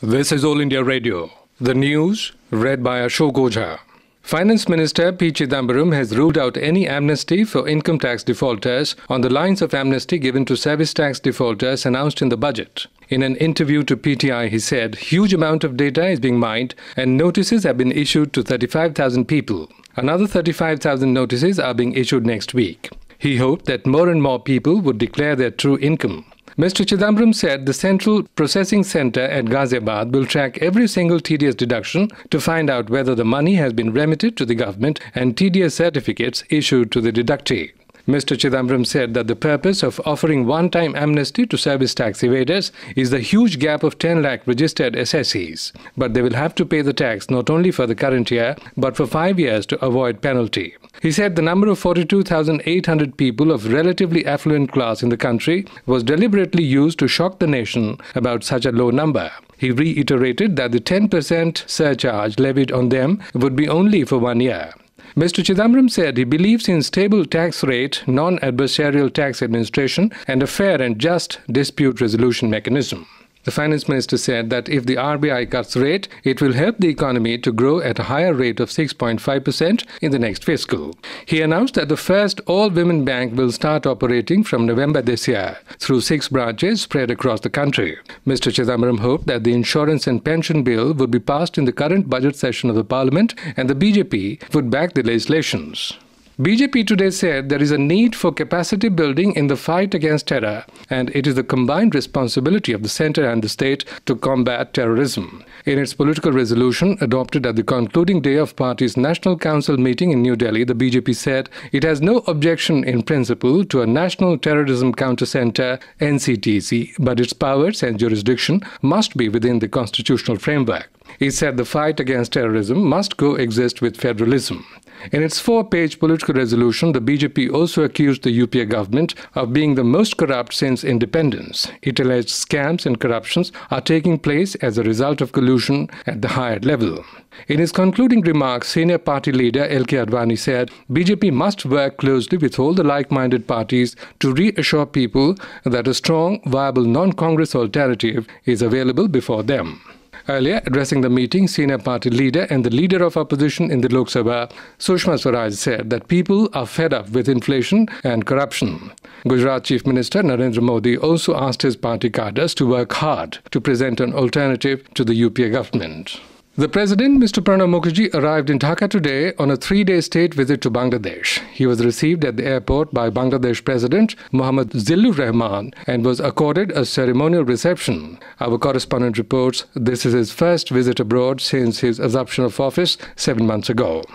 This is All India Radio. The news read by Ashok Ojha. Finance Minister P. Chidambaram has ruled out any amnesty for income tax defaulters on the lines of amnesty given to service tax defaulters announced in the budget. In an interview to PTI, he said huge amount of data is being mined and notices have been issued to 35,000 people. Another 35,000 notices are being issued next week. He hoped that more and more people would declare their true income. Mr. Chidambaram said the Central Processing Centre at Ghaziabad will track every single TDS deduction to find out whether the money has been remitted to the government and TDS certificates issued to the deductee. Mr. Chidambaram said that the purpose of offering one-time amnesty to service tax evaders is the huge gap of 10 lakh registered assessees. But they will have to pay the tax not only for the current year, but for 5 years to avoid penalty. He said the number of 42,800 people of relatively affluent class in the country was deliberately used to shock the nation about such a low number. He reiterated that the 10% surcharge levied on them would be only for 1 year. Mr. Chidambaram said he believes in stable tax rate, non-adversarial tax administration and a fair and just dispute resolution mechanism. The Finance Minister said that if the RBI cuts rate, it will help the economy to grow at a higher rate of 6.5% in the next fiscal. He announced that the first all-women bank will start operating from November this year through 6 branches spread across the country. Mr. Chidambaram hoped that the insurance and pension bill would be passed in the current budget session of the Parliament and the BJP would back the legislations. BJP today said there is a need for capacity building in the fight against terror and it is the combined responsibility of the centre and the state to combat terrorism. In its political resolution adopted at the concluding day of party's National Council meeting in New Delhi, the BJP said it has no objection in principle to a National Terrorism Counter Centre NCTC, but its powers and jurisdiction must be within the constitutional framework. It said the fight against terrorism must coexist with federalism. In its 4-page political resolution, the BJP also accused the UPA government of being the most corrupt since independence. It alleged scams and corruptions are taking place as a result of collusion at the higher level. In his concluding remarks, senior party leader L.K. Advani said BJP must work closely with all the like-minded parties to reassure people that a strong, viable non-Congress alternative is available before them. Earlier, addressing the meeting, senior party leader and the leader of opposition in the Lok Sabha, Sushma Swaraj, said that people are fed up with inflation and corruption. Gujarat Chief Minister Narendra Modi also asked his party cadres to work hard to present an alternative to the UPA government. The President, Mr. Pranab Mukherjee, arrived in Dhaka today on a 3-day state visit to Bangladesh. He was received at the airport by Bangladesh President Mohammad Zillur Rahman and was accorded a ceremonial reception. Our correspondent reports this is his first visit abroad since his assumption of office 7 months ago.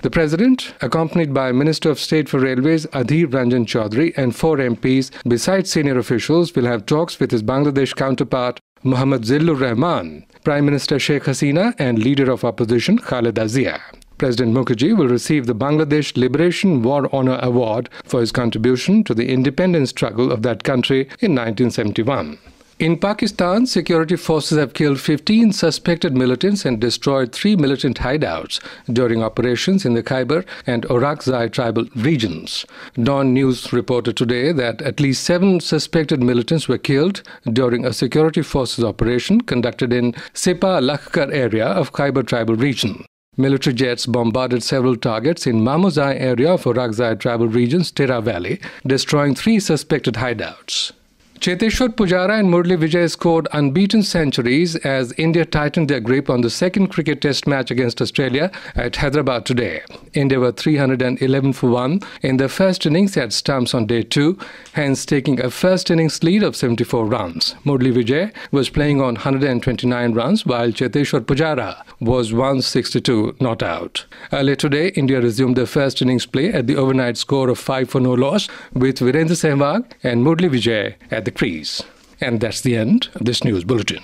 The President, accompanied by Minister of State for Railways Adhir Ranjan Chaudhary and 4 MPs, besides senior officials, will have talks with his Bangladesh counterpart Mohammad Zillur Rahman, Prime Minister Sheikh Hasina and Leader of Opposition Khaleda Zia. President Mukherjee will receive the Bangladesh Liberation War Honour Award for his contribution to the independence struggle of that country in 1971. In Pakistan, security forces have killed 15 suspected militants and destroyed 3 militant hideouts during operations in the Khyber and Orakzai tribal regions. Dawn News reported today that at least 7 suspected militants were killed during a security forces operation conducted in Sepa Lakhkar area of Khyber tribal region. Military jets bombarded several targets in Mamuzai area of Orakzai tribal region's Tera Valley, destroying 3 suspected hideouts. Cheteshwar Pujara and Murali Vijay scored unbeaten centuries as India tightened their grip on the second cricket test match against Australia at Hyderabad today. India were 311 for 1 in their first innings at stumps on day 2, hence taking a first innings lead of 74 runs. Murali Vijay was playing on 129 runs while Cheteshwar Pujara was 162 not out. Earlier today, India resumed their first innings play at the overnight score of 5 for no loss with Virendra Sehwag and Murali Vijay at the crease. And that's the end of this news bulletin.